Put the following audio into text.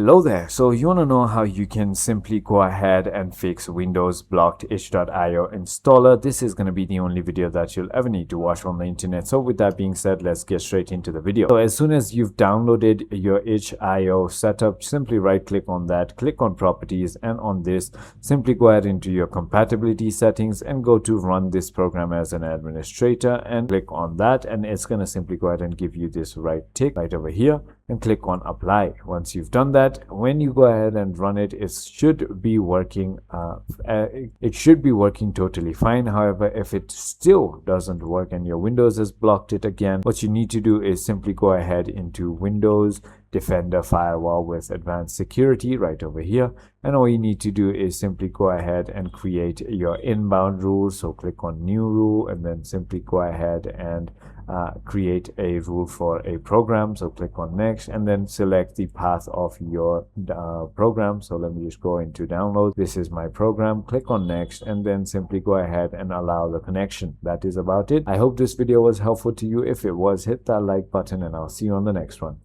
Hello there. So you want to know how you can simply go ahead and fix Windows blocked itch.io installer. This is going to be the only video that you'll ever need to watch on the internet. So with that being said, let's get straight into the video. So as soon as you've downloaded your itch.io setup, simply right click on that, click on properties, and on this simply go ahead into your compatibility settings and go to run this program as an administrator and click on that, and it's going to simply go ahead and give you this right tick right over here and click on apply. Once you've done that, when you go ahead and run it, it should be working totally fine. However, if it still doesn't work and your Windows has blocked it again, what you need to do is simply go ahead into Windows Defender Firewall with Advanced Security right over here, and all you need to do is simply go ahead and create your inbound rule. So click on new rule and then simply go ahead and create a rule for a program. So click on next and then select the path of your program. So let me just go into download. This is my program. Click on next and then simply go ahead and allow the connection. That is about it. I hope this video was helpful to you. If it was, hit that like button and I'll see you on the next one.